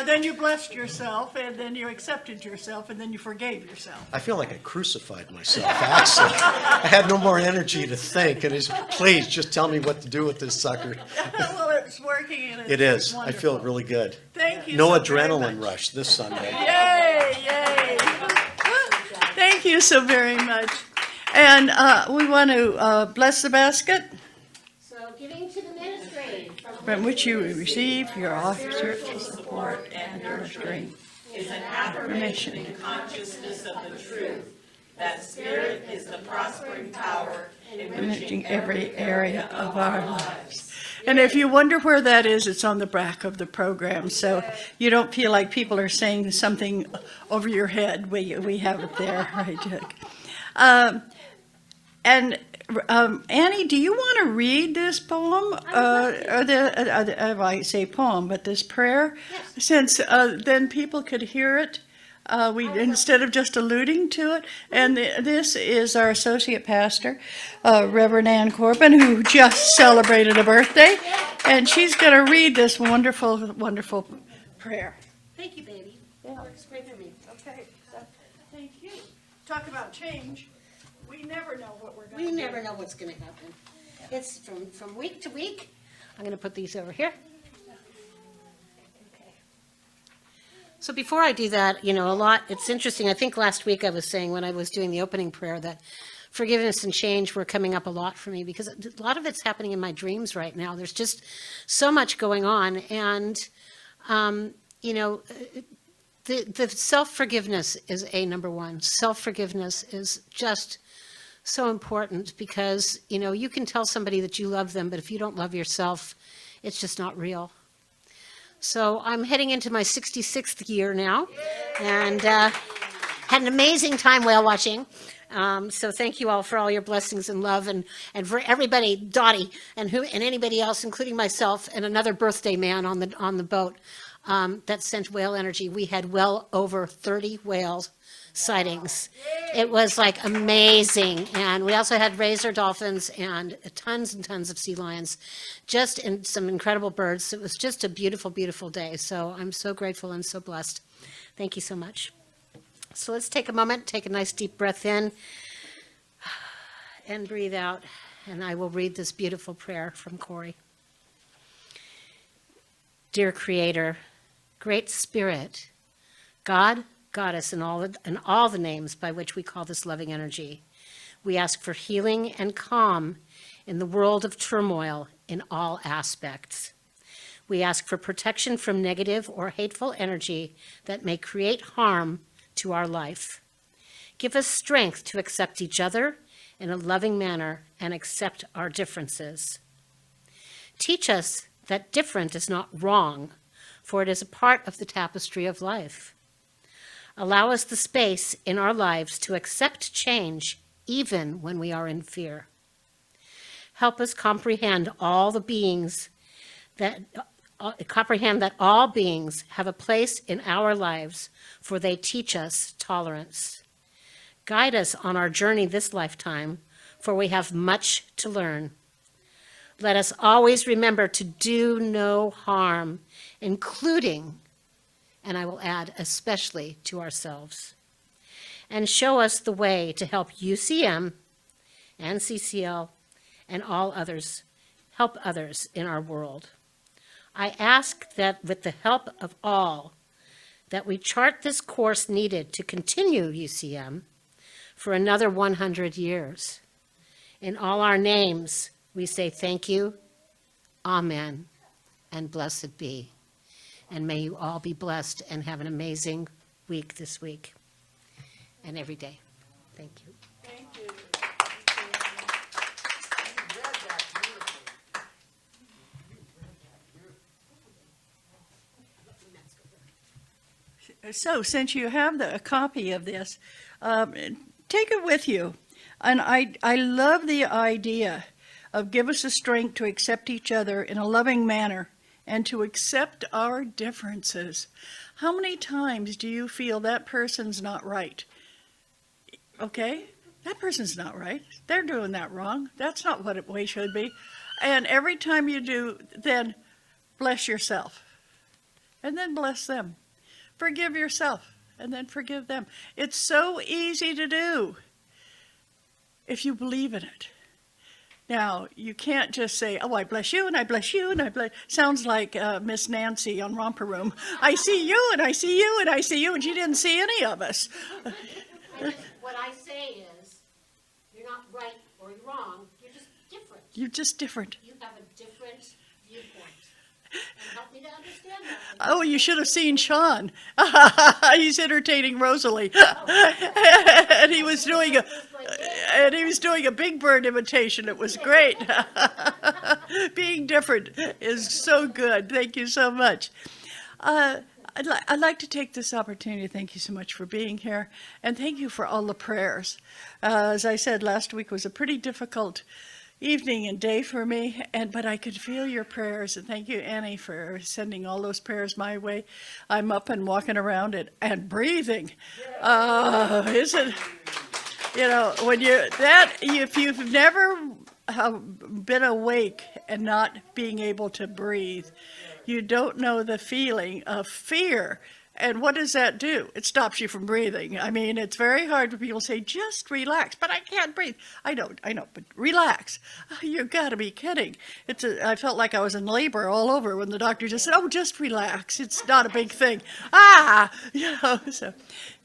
Then you blessed yourself, and then you accepted yourself, and then you forgave yourself. I feel like I crucified myself, actually. I had no more energy to think, and it's, please, just tell me what to do with this sucker. Well, it's working, and It is. wonderful. I feel really good. Thank you No so very adrenaline much. rush this Sunday. Yay, yay. Thank you so very much. And we want to bless the basket So giving to the ministry. from which you receive your officer support and your strength. Is an affirmation and consciousness of the truth that Spirit is the prospering power Enriching every area of our lives. And if you wonder where that is, it's on the back of the program, so you don't feel like people are saying something over your head. We have it there, right, Jack? And Annie, do you want to read this poem? I say poem, but this prayer? Yes. Since then people could hear it. Instead of just alluding to it, and this is our Associate Pastor, Reverend Corbin, who just celebrated a birthday, and she's going to read this wonderful, wonderful prayer. Thank you, baby. That works great for me. Okay, thank you. Talk about change. We never know what we're going to do. We never know what's going to happen. It's from week to week. I'm going to put these over here. So before I do that, it's interesting. I think last week I was saying when I was doing the opening prayer that forgiveness and change were coming up a lot for me because a lot of it's happening in my dreams right now. There's just so much going on. And, the self-forgiveness is number one. Self-forgiveness is just so important because, you can tell somebody that you love them, but if you don't love yourself, it's just not real. So I'm heading into my 66th year now, and had an amazing time whale watching. So thank you all for all your blessings and love, and for everybody, Dottie, and anybody else, including myself and another birthday man on the boat. that sent whale energy. We had well over 30 whale sightings. It was like amazing. And we also had razor dolphins and tons and tons of sea lions, just in some incredible birds. It was just a beautiful, beautiful day. So I'm so grateful and so blessed. Thank you so much. So let's take a moment, take a nice deep breath in and breathe out. And I will read this beautiful prayer from Corry. Dear Creator, Great Spirit, God, Goddess, and all the names by which we call this loving energy, we ask for healing and calm in the world of turmoil in all aspects. We ask for protection from negative or hateful energy that may create harm to our life. Give us strength to accept each other in a loving manner and accept our differences. Teach us that different is not wrong, for it is a part of the tapestry of life. Allow us the space in our lives to accept change even when we are in fear. Help us comprehend that all beings have a place in our lives, for they teach us tolerance. Guide us on our journey this lifetime, for we have much to learn. Let us always remember to do no harm, including, and I will add, especially to ourselves. And show us the way to help UCM and CCL and all others, help others in our world. I ask that with the help of all, that we chart this course needed to continue UCM for another 100 years. In all our names, we say thank you, amen, and blessed be. And may you all be blessed and have an amazing week this week and every day. Thank you. Thank you. So since you have a copy of this, take it with you. And I love the idea of give us the strength to accept each other in a loving manner and to accept our differences. How many times do you feel that person's not right? Okay, that person's not right. They're doing that wrong. That's not what it way should be. And every time you do, then bless yourself and then bless them. Forgive yourself and then forgive them. It's so easy to do if you believe in it. Now, you can't just say, oh, I bless you, and I bless you, and I bless... Sounds like Miss Nancy on Romper Room. I see you, and I see you, and I see you, and she didn't see any of us. What I say is, you're not right or you're wrong, you're just different. You're just different. You have a different viewpoint. And help me to understand that. Oh, you should have seen Sean. He's entertaining Rosalie. And he was doing a Big Bird imitation. It was great. Being different is so good. Thank you so much. I'd like to take this opportunity to thank you so much for being here, and thank you for all the prayers. As I said, last week was a pretty difficult evening and day for me, but I could feel your prayers, and thank you, Annie, for sending all those prayers my way. I'm up and walking around and breathing. Isn't, if you've never been awake and not being able to breathe, you don't know the feeling of fear. And what does that do? It stops you from breathing. I mean, it's very hard for people to say, just relax, but I can't breathe. I know, but relax. You've got to be kidding. I felt like I was in labor all over when the doctor just said, oh, just relax. It's not a big thing. So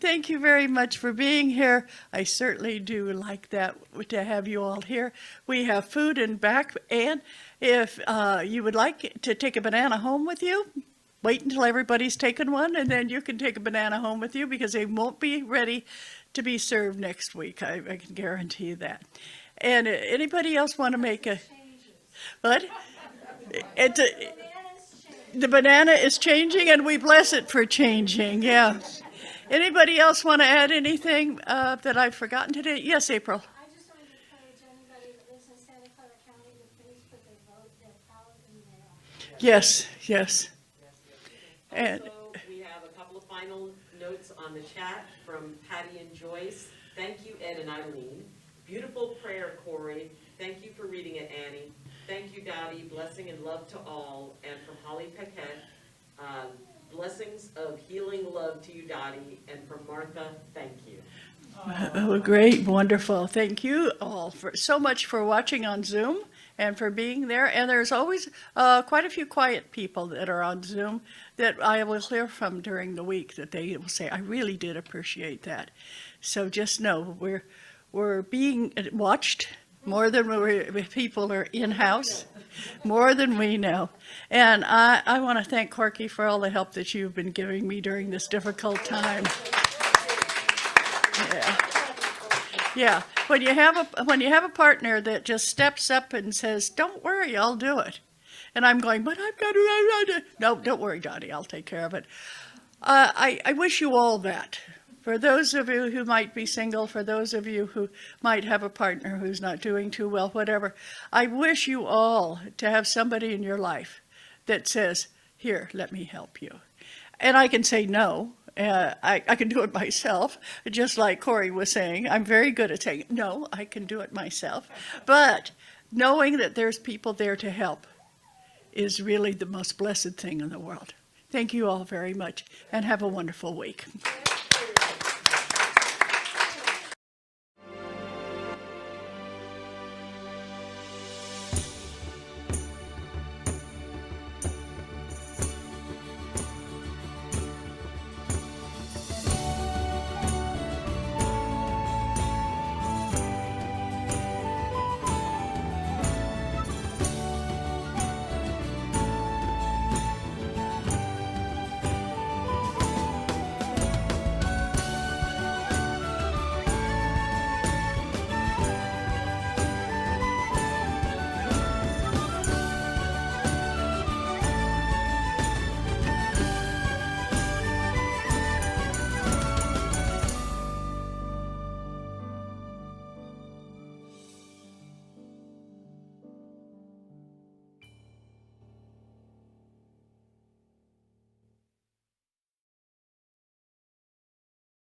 thank you very much for being here. I certainly do like that, to have you all here. We have food in back, and if you would like to take a banana home with you, wait until everybody's taken one, and then you can take a banana home with you, because they won't be ready to be served next week. I can guarantee you that. And anybody else want to make a... What? The banana is changing, and we bless it for changing, yeah. Anybody else want to add anything that I've forgotten today? Yes, April. I just wanted to encourage anybody that lives in Santa Clara County to please put their ballot in the mail. Yes. And- Also, we have a couple of final notes on the chat from Patty and Joyce. Thank you, Ed and Eileen. Beautiful prayer, Corry. Thank you for reading it, Annie. Thank you, Dottie. Blessing and love to all. And from Holly Paquette, blessings of healing love to you, Dottie. And from Martha, thank you. Oh, great, wonderful. Thank you all for so much for watching on Zoom and for being there. And there's always quite a few quiet people that are on Zoom that I will hear from during the week that they will say, I really did appreciate that. So just know we're being watched more than people are in-house, more than we know. And I want to thank Corky for all the help that you've been giving me during this difficult time. Yeah, when you have a partner that just steps up and says, "Don't worry, I'll do it," and I'm going, "But I've got to." No, don't worry, Dottie, I'll take care of it. I wish you all that. For those of you who might be single, for those of you who might have a partner who's not doing too well, whatever, I wish you all to have somebody in your life that says, "Here, let me help you," and I can say no. I can do it myself, just like Corry was saying. I'm very good at saying, no, I can do it myself. But knowing that there's people there to help is really the most blessed thing in the world. Thank you all very much, and have a wonderful week.